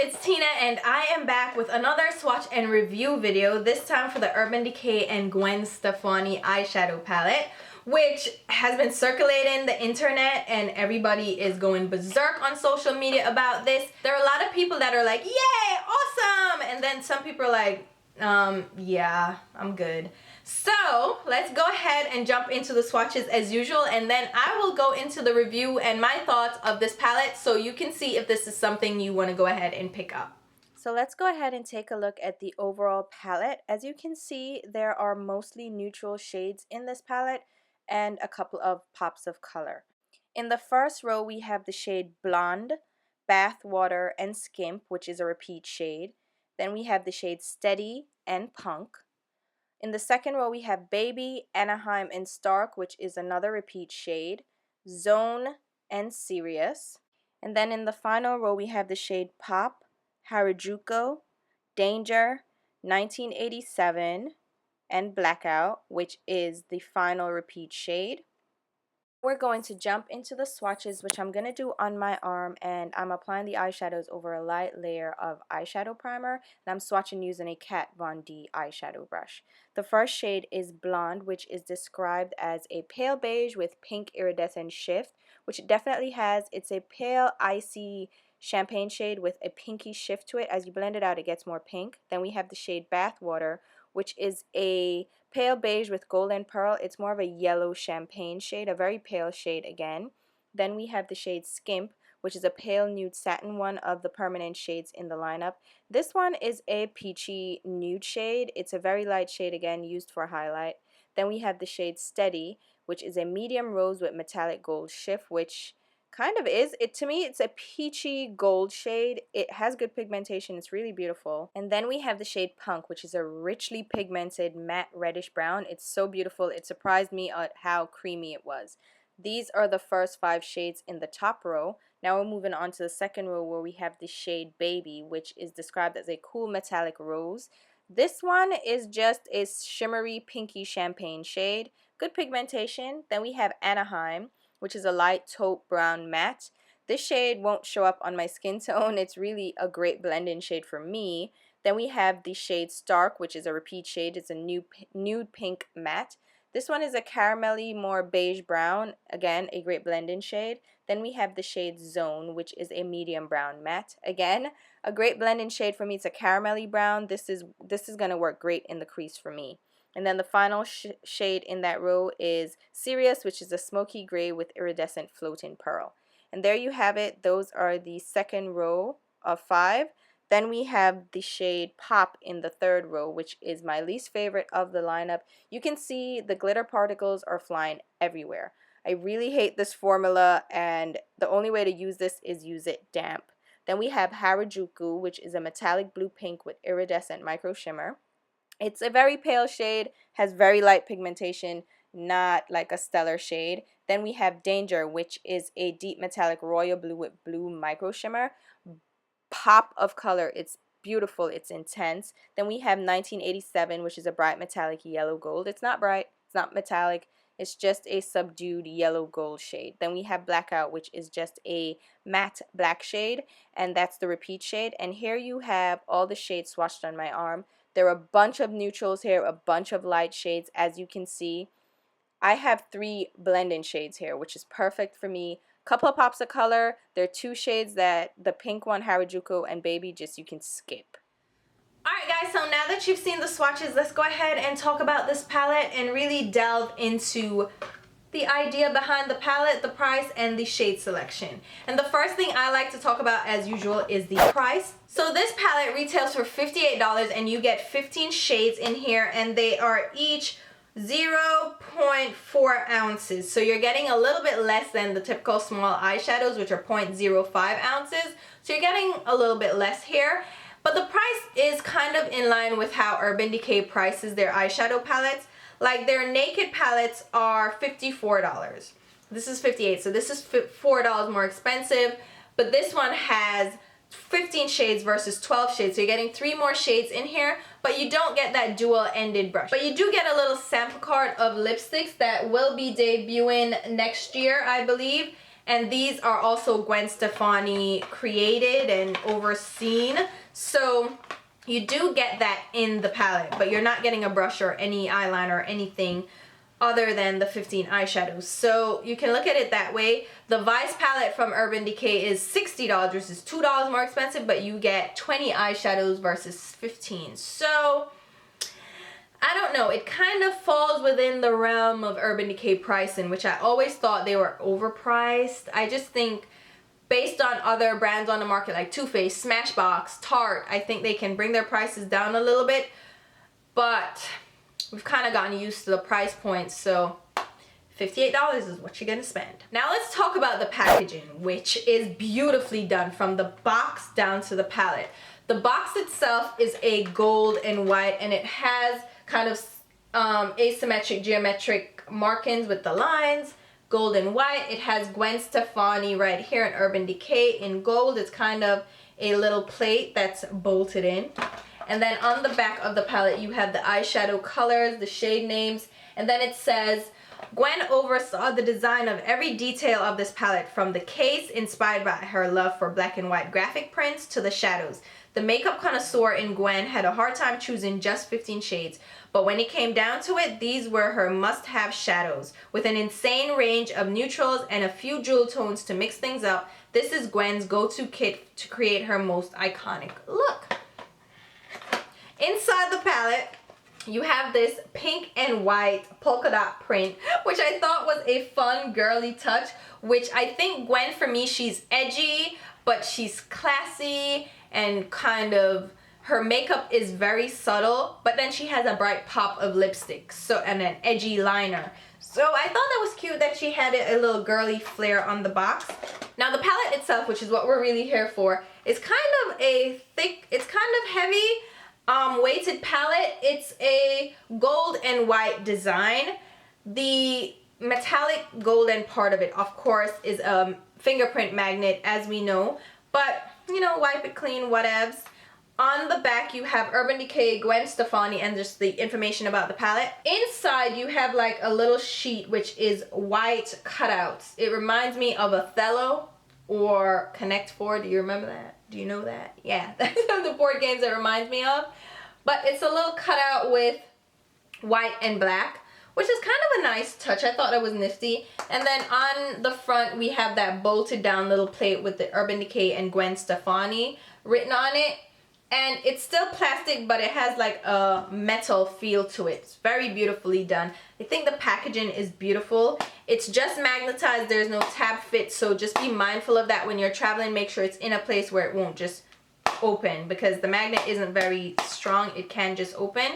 it's Tina and I am back with another swatch and review video, this time for the Urban Decay and Gwen Stefani eyeshadow palette, which has been circulating the internet and everybody is going berserk on social media about this. There are a lot of people that are like, yay, awesome! And then some people are like, yeah, I'm good. So let's go ahead and jump into the swatches as usual, and then I will go into the review and my thoughts of this palette so you can see if this is something you want to go ahead and pick up. So let's go ahead and take a look at the overall palette. As you can see, there are mostly neutral shades in this palette and a couple of pops of color. In the first row we have the shade Blonde, Bathwater, and Skimp, which is a repeat shade. Then we have the shade Steady and Punk. In the second row we have Baby, Anaheim, and Stark, which is another repeat shade, Zone, and Serious. And then in the final row we have the shade Pop, Harajuku, Danger, 1987, and Blackout, which is the final repeat shade. We're going to jump into the swatches, which I'm going to do on my arm, and I'm applying the eyeshadows over a light layer of eyeshadow primer, and I'm swatching using a Kat Von D eyeshadow brush. The first shade is Blonde, which is described as a pale beige with pink iridescent shift, which it definitely has. It's a pale icy champagne shade with a pinky shift to it. As you blend it out, it gets more pink. Then we have the shade Bathwater, which is a pale beige with golden pearl. It's more of a yellow champagne shade, a very pale shade again. Then we have the shade Skimp, which is a pale nude satin, one of the permanent shades in the lineup. This one is a peachy nude shade. It's a very light shade, again, used for highlight. Then we have the shade Steady, which is a medium rose with metallic gold shift, which kind of is. To me, it's a peachy gold shade. It has good pigmentation. It's really beautiful. And then we have the shade Punk, which is a richly pigmented matte reddish brown. It's so beautiful. It surprised me at how creamy it was. These are the first 5 shades in the top row. Now we're moving on to the second row where we have the shade Baby, which is described as a cool metallic rose. This one is just a shimmery pinky champagne shade. Good pigmentation. Then we have Anaheim, which is a light taupe brown matte. This shade won't show up on my skin tone. It's really a great blend-in shade for me. Then we have the shade Stark, which is a repeat shade. It's a nude pink matte. This one is a caramelly, more beige brown. Again, a great blend-in shade. Then we have the shade Zone, which is a medium brown matte. Again, a great blend-in shade for me. It's a caramelly brown. This is going to work great in the crease for me. And then the final shade in that row is Serious, which is a smoky gray with iridescent floating pearl. And there you have it. Those are the second row of 5. Then we have the shade Pop in the third row, which is my least favorite of the lineup. You can see the glitter particles are flying everywhere. I really hate this formula, and the only way to use this is use it damp. Then we have Harajuku, which is a metallic blue pink with iridescent micro shimmer. It's a very pale shade, has very light pigmentation, not like a stellar shade. Then we have Danger, which is a deep metallic royal blue with blue micro shimmer. Pop of color, it's beautiful, it's intense. Then we have 1987, which is a bright metallic yellow gold. It's not bright, it's not metallic, it's just a subdued yellow gold shade. Then we have Blackout, which is just a matte black shade, and that's the repeat shade. And here you have all the shades swatched on my arm. There are a bunch of neutrals here, a bunch of light shades. As you can see, I have 3 blend-in shades here, which is perfect for me. Couple of pops of color. There are 2 shades that the pink one, Harajuku, and Baby, just you can skip. Alright guys, so now that you've seen the swatches, let's go ahead and talk about this palette and really delve into the idea behind the palette, the price, and the shade selection. And the first thing I like to talk about as usual is the price. So this palette retails for $58 and you get 15 shades in here, and they are each 0.4 ounces. So you're getting a little bit less than the typical small eyeshadows, which are 0.05 ounces. So you're getting a little bit less here. But the price is kind of in line with how Urban Decay prices their eyeshadow palettes. Like their naked palettes are $54. This is $58, so this is $4 more expensive. But this one has 15 shades versus 12 shades, so you're getting 3 more shades in here, but you don't get that dual-ended brush. But you do get a little sample card of lipsticks that will be debuting next year, I believe. And these are also Gwen Stefani created and overseen. So you do get that in the palette, but you're not getting a brush or any eyeliner or anything other than the 15 eyeshadows. So you can look at it that way. The Vice palette from Urban Decay is $60, which is $2 more expensive, but you get 20 eyeshadows versus 15. So I don't know, it kind of falls within the realm of Urban Decay pricing, which I always thought they were overpriced. I just think based on other brands on the market like Too Faced, Smashbox, Tarte, I think they can bring their prices down a little bit, but we've kind of gotten used to the price points, so $58 is what you're gonna spend. Now let's talk about the packaging, which is beautifully done from the box down to the palette. The box itself is a gold and white, and it has kind of asymmetric geometric markings with the lines, gold and white. It has Gwen Stefani right here in Urban Decay in gold. It's kind of a little plate that's bolted in. And then on the back of the palette, you have the eyeshadow colors, the shade names, and then it says, Gwen oversaw the design of every detail of this palette, from the case, inspired by her love for black and white graphic prints, to the shadows. The makeup connoisseur in Gwen had a hard time choosing just 15 shades, but when it came down to it, these were her must-have shadows. With an insane range of neutrals and a few jewel tones to mix things up, this is Gwen's go-to kit to create her most iconic look. Inside the palette, you have this pink and white polka dot print, which I thought was a fun girly touch, which I think Gwen, for me, she's edgy, but she's classy and kind of, her makeup is very subtle, but then she has a bright pop of lipstick, so, and an edgy liner. So I thought that was cute that she had a little girly flair on the box. Now the palette itself, which is what we're really here for, is kind of a thick, it's kind of heavy, weighted palette. It's a gold and white design. The metallic golden part of it, of course, is a fingerprint magnet, as we know, but you know, wipe it clean, whatevs. On the back, you have Urban Decay, Gwen Stefani, and just the information about the palette. Inside, you have like a little sheet, which is white cutouts. It reminds me of Othello or Connect 4. Do you remember that? Do you know that? Yeah, that's one of the board games it reminds me of. But it's a little cutout with white and black, which is kind of a nice touch. I thought it was nifty. And then on the front, we have that bolted down little plate with the Urban Decay and Gwen Stefani written on it. And it's still plastic, but it has like a metal feel to it. It's very beautifully done. I think the packaging is beautiful. It's just magnetized. There's no tab fit, so just be mindful of that when you're traveling. Make sure it's in a place where it won't just open, because the magnet isn't very strong. It can just open.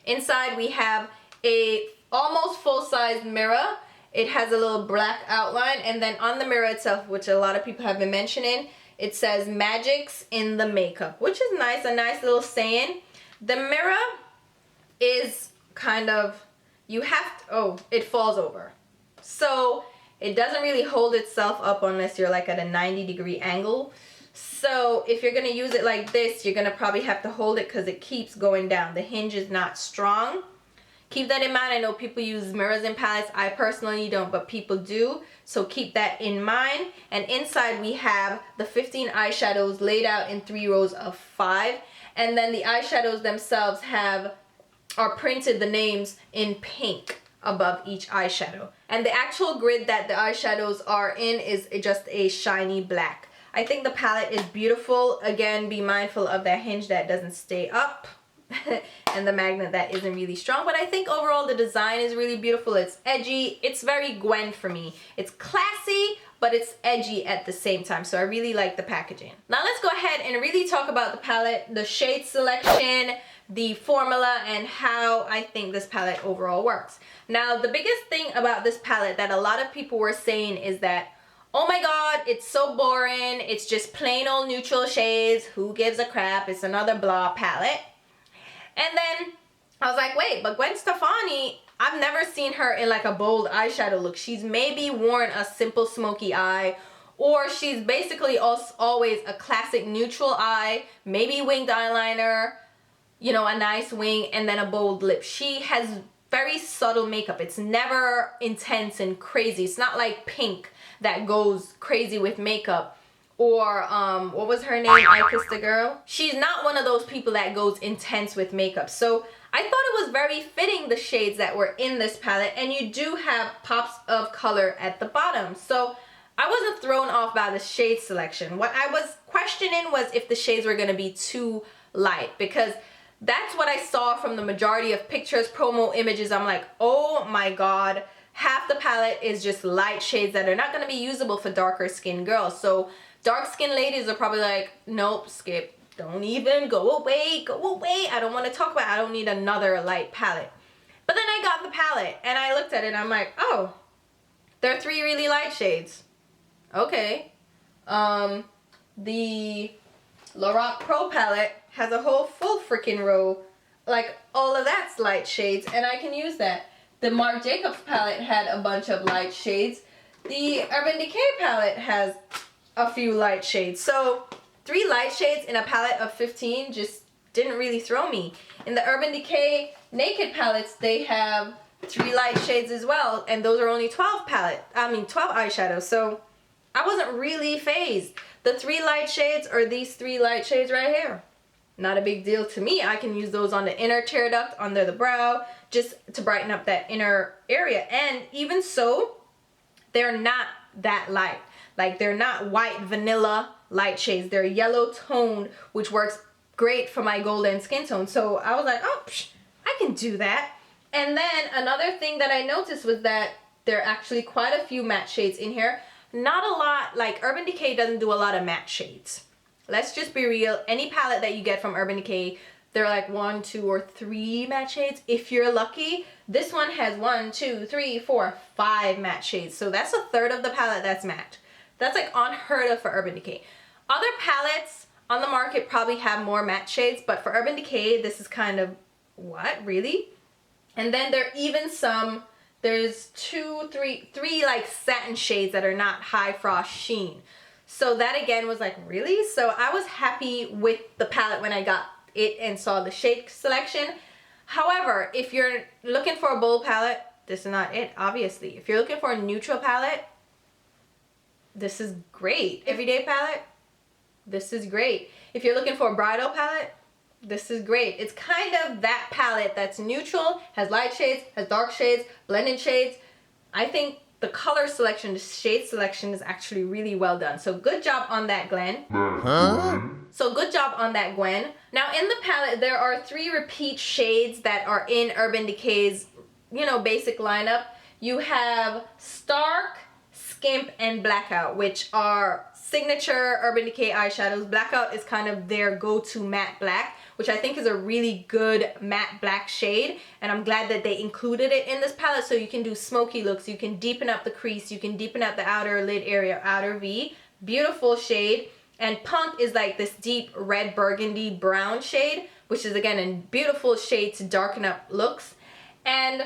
Inside, we have a almost full-size mirror. It has a little black outline, and then on the mirror itself, which a lot of people have been mentioning, it says "Magics in the Makeup," which is nice, a nice little saying. The mirror is kind of, you have to, oh, it falls over. So it doesn't really hold itself up unless you're like at a 90-degree angle. So if you're going to use it like this, you're going to probably have to hold it because it keeps going down. The hinge is not strong. Keep that in mind. I know people use mirrors in palettes. I personally don't, but people do. So keep that in mind. And inside we have the 15 eyeshadows laid out in 3 rows of 5. And then the eyeshadows themselves are printed, the names, in pink above each eyeshadow. And the actual grid that the eyeshadows are in is just a shiny black. I think the palette is beautiful. Again, be mindful of that hinge that doesn't stay up. And the magnet that isn't really strong, but I think overall the design is really beautiful. It's edgy. It's very Gwen for me. It's classy, but it's edgy at the same time, so I really like the packaging. Now let's go ahead and really talk about the palette, the shade selection, the formula, and how I think this palette overall works. Now the biggest thing about this palette that a lot of people were saying is that, oh my god, it's so boring, it's just plain old neutral shades, who gives a crap, it's another blah palette. And then I was like, wait, but Gwen Stefani, I've never seen her in like a bold eyeshadow look. She's maybe worn a simple smoky eye, or she's basically always a classic neutral eye, maybe winged eyeliner, you know, a nice wing, and then a bold lip. She has very subtle makeup. It's never intense and crazy. It's not like Pink that goes crazy with makeup. Or what was her name? I Kissed a Girl. She's not one of those people that goes intense with makeup. So I thought it was very fitting, the shades that were in this palette, and you do have pops of color at the bottom. So I wasn't thrown off by the shade selection. What I was questioning was if the shades were gonna be too light, because that's what I saw from the majority of pictures, promo images. I'm like, oh my God, half the palette is just light shades that are not gonna be usable for darker skinned girls. So dark skinned ladies are probably like, nope, skip. Don't even, go away, go away. I don't want to talk about it. I don't need another light palette. But then I got the palette and I looked at it and I'm like, oh, there are 3 really light shades. Okay. The Lorac Pro palette has a whole full freaking row. Like, all of that's light shades and I can use that. The Marc Jacobs palette had a bunch of light shades. The Urban Decay palette has a few light shades. So 3 light shades in a palette of 15 just didn't really throw me. In the Urban Decay Naked palettes, they have 3 light shades as well, and those are only 12 eyeshadows. So I wasn't really phased. The 3 light shades are these 3 light shades right here. Not a big deal to me. I can use those on the inner tear duct, under the brow, just to brighten up that inner area. And even so, they're not that light. Like, they're not white vanilla light shades. They're yellow toned, which works great for my golden skin tone. So I was like, oh, I can do that. And then another thing that I noticed was that there are actually quite a few matte shades in here. Not a lot. Like, Urban Decay doesn't do a lot of matte shades. Let's just be real. Any palette that you get from Urban Decay, they're like 1, 2, or 3 matte shades if you're lucky. This one has 1, 2, 3, 4, 5 matte shades. So that's a third of the palette that's matte. That's like unheard of for Urban Decay. Other palettes on the market probably have more matte shades, but for Urban Decay, this is kind of, what, really? And then there are even there's 2, 3 like satin shades that are not high frost sheen. So that again was like, really? So I was happy with the palette when I got it and saw the shade selection. However, if you're looking for a bold palette, this is not it, obviously. If you're looking for a neutral palette, this is great. Everyday palette, this is great. If you're looking for a bridal palette, this is great. It's kind of that palette that's neutral, has light shades, has dark shades, blended shades. I think the color selection, the shade selection is actually really well done. So good job on that, Gwen. So good job on that, Gwen. Now in the palette, there are 3 repeat shades that are in Urban Decay's, you know, basic lineup. You have Stark, Skimp, and Blackout, which are signature Urban Decay eyeshadows. Blackout is kind of their go-to matte black, which I think is a really good matte black shade, and I'm glad that they included it in this palette so you can do smoky looks, you can deepen up the crease, you can deepen up the outer lid area, outer V. Beautiful shade. And Punk is like this deep red burgundy brown shade, which is again a beautiful shade to darken up looks. And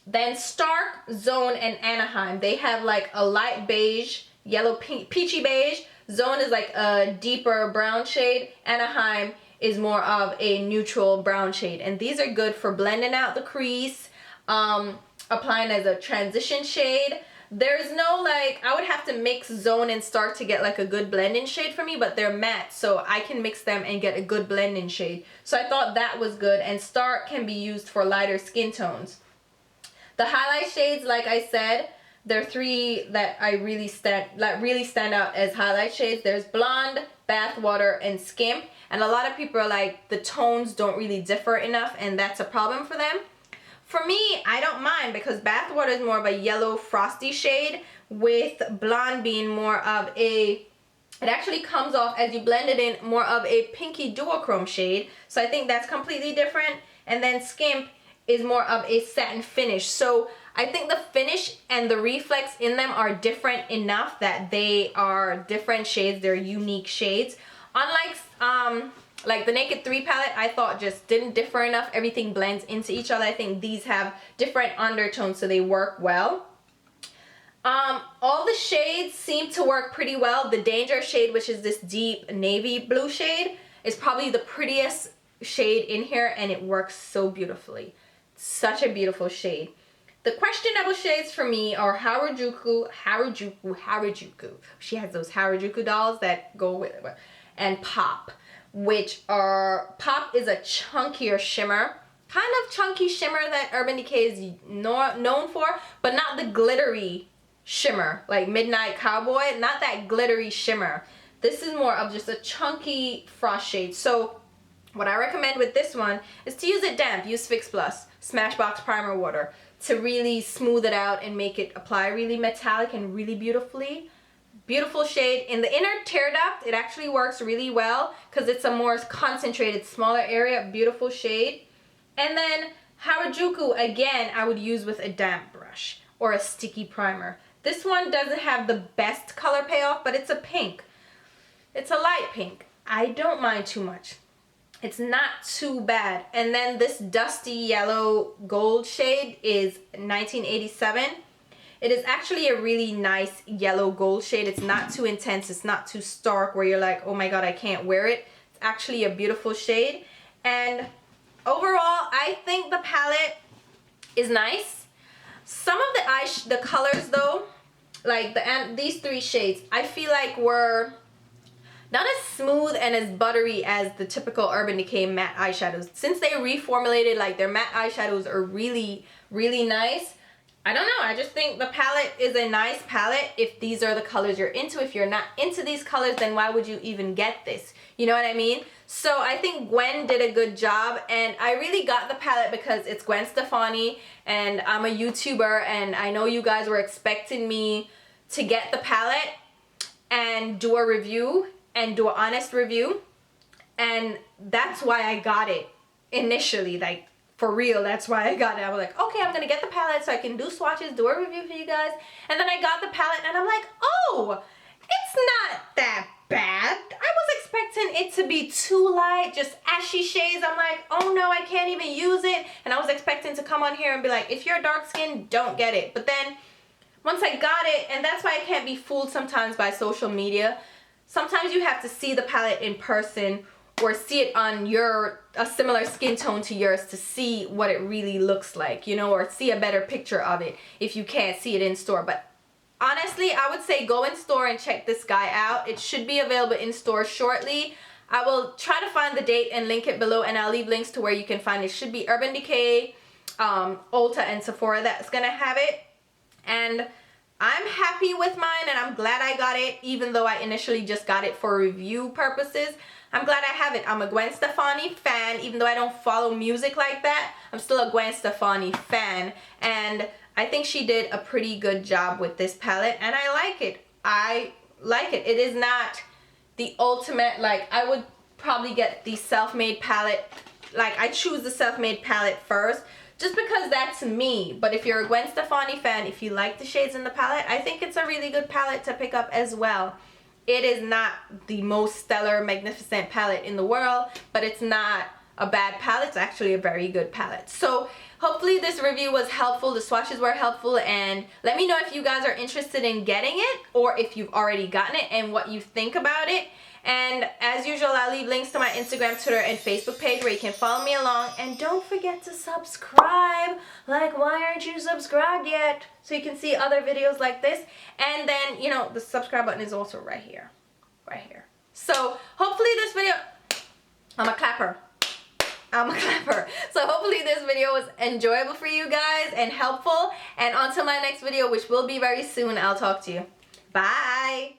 then Stark, Zone, and Anaheim, they have like a light beige, yellow, peachy beige. Zone is like a deeper brown shade. Anaheim is more of a neutral brown shade. And these are good for blending out the crease, applying as a transition shade. There's no like, I would have to mix Zone and Stark to get like a good blending shade for me, but they're matte, so I can mix them and get a good blending shade. So I thought that was good, and Stark can be used for lighter skin tones. The highlight shades, like I said, there are 3 that I really stand out as highlight shades. There's Blonde, Bathwater, and Skimp. And a lot of people are like, the tones don't really differ enough, and that's a problem for them. For me, I don't mind, because Bathwater is more of a yellow frosty shade, with Blonde being more of a, it actually comes off as you blend it in, more of a pinky duochrome shade. So I think that's completely different. And then Skimp is more of a satin finish. So I think the finish and the reflex in them are different enough that they are different shades. They're unique shades. Unlike like the Naked 3 palette, I thought just didn't differ enough. Everything blends into each other. I think these have different undertones, so they work well. All the shades seem to work pretty well. The Danger shade, which is this deep navy blue shade, is probably the prettiest shade in here, and it works so beautifully. Such a beautiful shade. The questionable shades for me are Harajuku. She has those Harajuku dolls that go with it. And Pop, which are, Pop is a chunkier shimmer. Kind of chunky shimmer that Urban Decay is known for, but not the glittery shimmer, like Midnight Cowboy, not that glittery shimmer. This is more of just a chunky frost shade. So what I recommend with this one is to use it damp. Use Fix Plus, Smashbox Primer Water to really smooth it out and make it apply really metallic and really beautifully. Beautiful shade. In the inner tear duct, it actually works really well because it's a more concentrated, smaller area. Beautiful shade. And then Harajuku, again, I would use with a damp brush or a sticky primer. This one doesn't have the best color payoff, but it's a pink. It's a light pink. I don't mind too much. It's not too bad. And then this dusty yellow gold shade is 1987. It is actually a really nice yellow gold shade. It's not too intense. It's not too stark where you're like, oh my god, I can't wear it. It's actually a beautiful shade. And overall, I think the palette is nice. Some of the colors though, like these three shades, I feel like were not as smooth and as buttery as the typical Urban Decay matte eyeshadows. Since they reformulated, like their matte eyeshadows are really, really nice. I don't know, I just think the palette is a nice palette if these are the colors you're into. If you're not into these colors, then why would you even get this? You know what I mean? So I think Gwen did a good job, and I really got the palette because it's Gwen Stefani and I'm a YouTuber, and I know you guys were expecting me to get the palette and do a review and do an honest review, and that's why I got it initially. Like, for real, that's why I got it. I was like, okay, I'm gonna get the palette so I can do swatches, do a review for you guys. And then I got the palette and I'm like, oh, it's not that bad. I was expecting it to be too light, just ashy shades. I'm like, oh no, I can't even use it. And I was expecting to come on here and be like, if you're dark skinned, don't get it. But then once I got it, and that's why I can't be fooled sometimes by social media. Sometimes you have to see the palette in person or see it on a similar skin tone to yours to see what it really looks like, you know, or see a better picture of it if you can't see it in store. But honestly, I would say go in store and check this guy out. It should be available in store shortly. I will try to find the date and link it below, and I'll leave links to where you can find it. It should be Urban Decay, Ulta, and Sephora that's gonna have it. And I'm happy with mine, and I'm glad I got it, even though I initially just got it for review purposes. I'm glad I have it. I'm a Gwen Stefani fan, even though I don't follow music like that. I'm still a Gwen Stefani fan, and I think she did a pretty good job with this palette, and I like it. I like it. It is not the ultimate, like, I would probably get the self-made palette. Like, I choose the self-made palette first, just because that's me. But if you're a Gwen Stefani fan, if you like the shades in the palette, I think it's a really good palette to pick up as well. It is not the most stellar, magnificent palette in the world, but it's not a bad palette. It's actually a very good palette. So hopefully this review was helpful. The swatches were helpful, and let me know if you guys are interested in getting it or if you've already gotten it and what you think about it. And as usual, I'll leave links to my Instagram, Twitter, and Facebook page where you can follow me along. And don't forget to subscribe. Like, why aren't you subscribed yet? So you can see other videos like this. And then, you know, the subscribe button is also right here. Right here. So hopefully this video... I'm a clapper. So hopefully this video was enjoyable for you guys and helpful. And until my next video, which will be very soon, I'll talk to you. Bye.